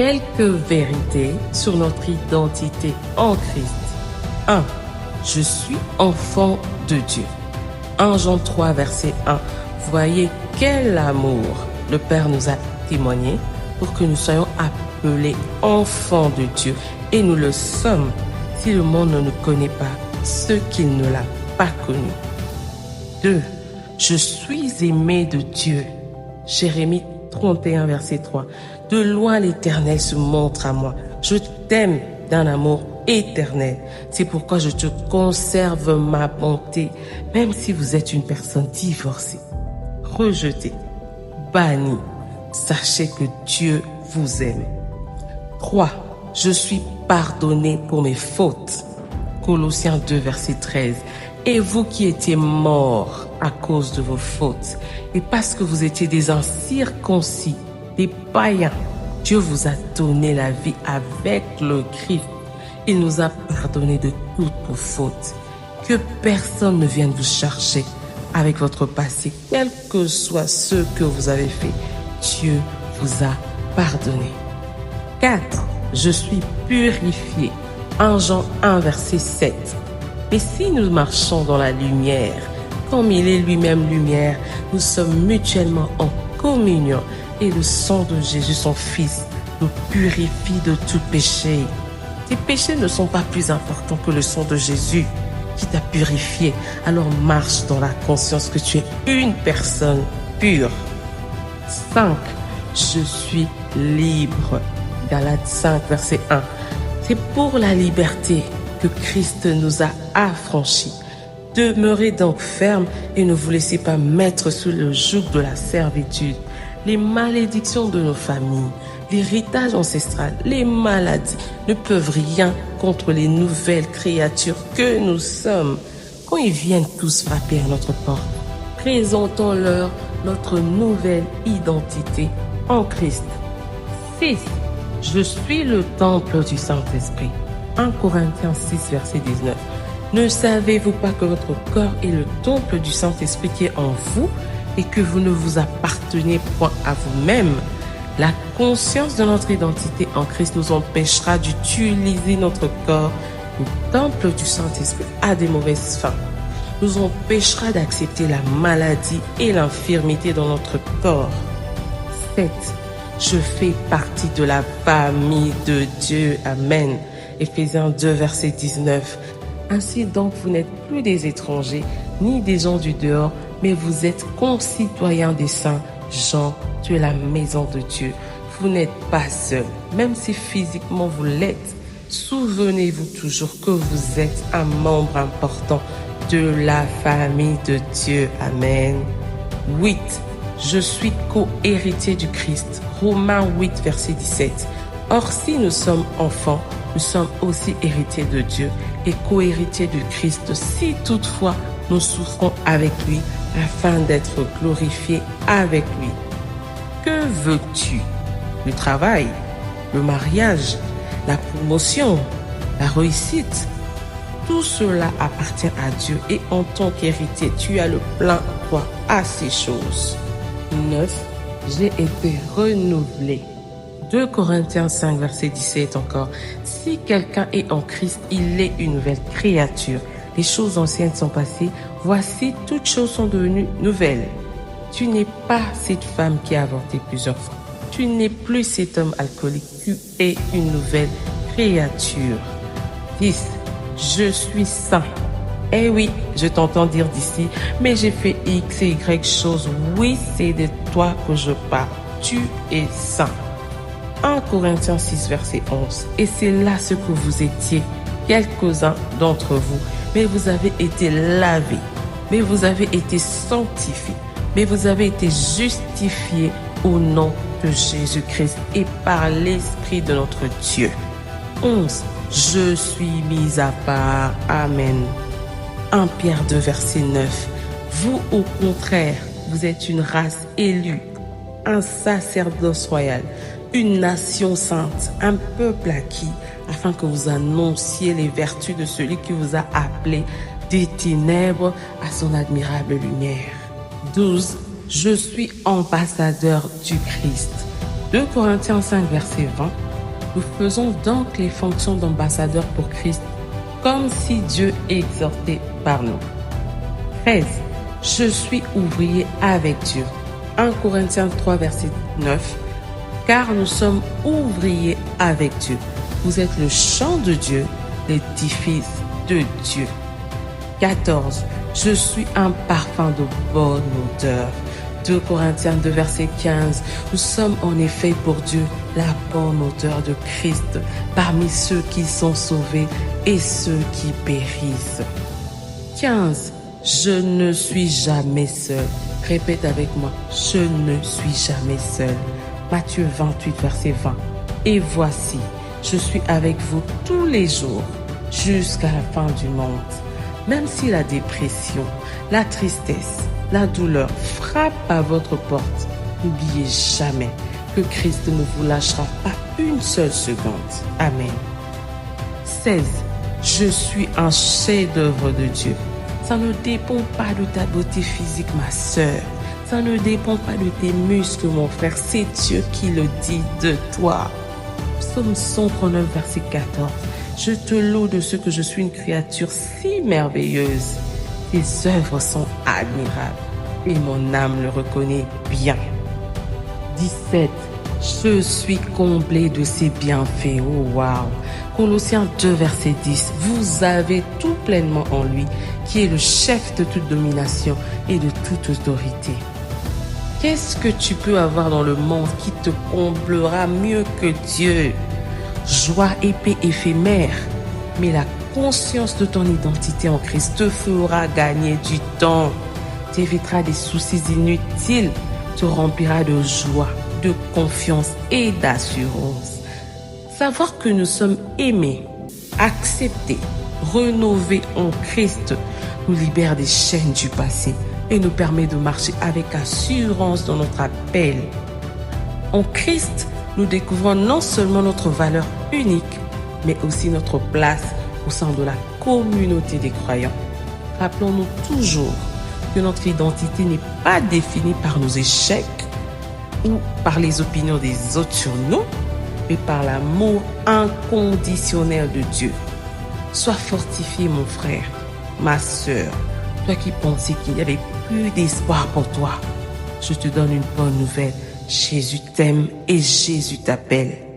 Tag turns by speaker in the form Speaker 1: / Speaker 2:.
Speaker 1: Quelques vérités sur notre identité en Christ. 1. Je suis enfant de Dieu. 1 Jean 3, verset 1. Voyez quel amour le Père nous a témoigné pour que nous soyons appelés enfants de Dieu. Et nous le sommes si le monde ne nous connaît pas, ce qu'il ne l'a pas connu. 2. Je suis aimé de Dieu. Jérémie 31, verset 3. De loin l'Éternel se montre à moi. Je t'aime d'un amour éternel. C'est pourquoi je te conserve ma bonté, même si vous êtes une personne divorcée, rejetée, bannie. Sachez que Dieu vous aime. 3. Je suis pardonné pour mes fautes. Colossiens 2, verset 13. Et vous qui étiez morts à cause de vos fautes, et parce que vous étiez des incirconcis, des païens, Dieu vous a donné la vie avec le Christ. Il nous a pardonné de toutes vos fautes. Que personne ne vienne vous chercher avec votre passé, quel que soit ce que vous avez fait. Dieu vous a pardonné. 4. Je suis purifié. 1 Jean 1, verset 7. Et si nous marchons dans la lumière, comme il est lui-même lumière, nous sommes mutuellement en communion. Et le sang de Jésus, son Fils, nous purifie de tout péché. Tes péchés ne sont pas plus importants que le sang de Jésus qui t'a purifié. Alors marche dans la conscience que tu es une personne pure. 5. Je suis libre. Galates 5, verset 1. C'est pour la liberté que Christ nous a affranchis. Demeurez donc fermes et ne vous laissez pas mettre sous le joug de la servitude. Les malédictions de nos familles, l'héritage ancestral, les maladies ne peuvent rien contre les nouvelles créatures que nous sommes. Quand ils viennent tous frapper à notre porte, présentons-leur notre nouvelle identité en Christ. 6. Je suis le temple du Saint-Esprit. 1 Corinthiens 6, verset 19. Ne savez-vous pas que votre corps est le temple du Saint-Esprit qui est en vous et que vous ne vous appartenez point à vous-même? La conscience de notre identité en Christ nous empêchera d'utiliser notre corps, le temple du Saint-Esprit, à des mauvaises fins. Nous empêchera d'accepter la maladie et l'infirmité dans notre corps. 7. Je fais partie de la famille de Dieu. Amen. Éphésiens 2, verset 19. Ainsi donc, vous n'êtes plus des étrangers, ni des gens du dehors, mais vous êtes concitoyens des saints. Jean, tu es la maison de Dieu. Vous n'êtes pas seul, même si physiquement vous l'êtes. Souvenez-vous toujours que vous êtes un membre important de la famille de Dieu. Amen. 8. Je suis co-héritier du Christ. Romains 8, verset 17. Or, si nous sommes enfants, nous sommes aussi héritiers de Dieu et co-héritiers du Christ, si toutefois nous souffrons avec lui, afin d'être glorifiés avec lui. Que veux-tu? Le travail, le mariage, la promotion, la réussite? Tout cela appartient à Dieu et en tant qu'héritier, tu as le plein droit à ces choses. 9. J'ai été renouvelé. 2 Corinthiens 5, verset 17 encore. Si quelqu'un est en Christ, il est une nouvelle créature. Les choses anciennes sont passées. Voici, toutes choses sont devenues nouvelles. Tu n'es pas cette femme qui a avorté plusieurs fois. Tu n'es plus cet homme alcoolique. Tu es une nouvelle créature. 10. Je suis saint. Eh oui, je t'entends dire d'ici, mais j'ai fait X et Y choses. Oui, c'est de toi que je parle. Tu es saint. 1 Corinthiens 6, verset 11. Et c'est là ce que vous étiez, quelques-uns d'entre vous. Mais vous avez été lavés, mais vous avez été sanctifiés, mais vous avez été justifiés au nom de Jésus-Christ et par l'Esprit de notre Dieu. 11. Je suis mis à part. Amen. 1 Pierre 2, verset 9. Vous, au contraire, vous êtes une race élue, un sacerdoce royal, une nation sainte, un peuple acquis, afin que vous annonciez les vertus de celui qui vous a appelé des ténèbres à son admirable lumière. 12. Je suis ambassadeur du Christ. 2 Corinthiens 5, verset 20. Nous faisons donc les fonctions d'ambassadeurs pour Christ, comme si Dieu exhortait par nous. 13. Je suis ouvrier avec Dieu. 1 Corinthiens 3, verset 9. Car nous sommes ouvriers avec Dieu. Vous êtes le champ de Dieu, l'édifice de Dieu. 14. Je suis un parfum de bonne odeur. 2 Corinthiens 2, verset 15. Nous sommes en effet pour Dieu la bonne odeur de Christ parmi ceux qui sont sauvés et ceux qui périssent. 15. Je ne suis jamais seul. Répète avec moi. Je ne suis jamais seul. Matthieu 28, verset 20. Et voici, je suis avec vous tous les jours jusqu'à la fin du monde. Même si la dépression, la tristesse, la douleur frappe à votre porte, n'oubliez jamais que Christ ne vous lâchera pas une seule seconde. Amen. 16. Je suis un chef-d'œuvre de Dieu. Ça ne dépend pas de ta beauté physique, ma sœur. Ça ne dépend pas de tes muscles, mon frère. C'est Dieu qui le dit de toi. Psaume 139, verset 14. Je te loue de ce que je suis une créature si merveilleuse. Tes œuvres sont admirables et mon âme le reconnaît bien. 17. Je suis comblé de ses bienfaits. Oh wow. Colossiens 2, verset 10. Vous avez tout pleinement en lui, qui est le chef de toute domination et de toute autorité. Qu'est-ce que tu peux avoir dans le monde qui te comblera mieux que Dieu? Joie et paix éphémère, mais la conscience de ton identité en Christ te fera gagner du temps, t'évitera des soucis inutiles, te remplira de joie, de confiance et d'assurance. Savoir que nous sommes aimés, acceptés, rénovés en Christ nous libère des chaînes du passé et nous permet de marcher avec assurance dans notre appel. En Christ, nous découvrons non seulement notre valeur unique, mais aussi notre place au sein de la communauté des croyants. Rappelons-nous toujours que notre identité n'est pas définie par nos échecs ou par les opinions des autres sur nous, mais par l'amour inconditionnel de Dieu. Sois fortifié, mon frère, ma sœur, toi qui pensais qu'il n'y avait plus d'espoir pour toi. Je te donne une bonne nouvelle. Jésus t'aime et Jésus t'appelle.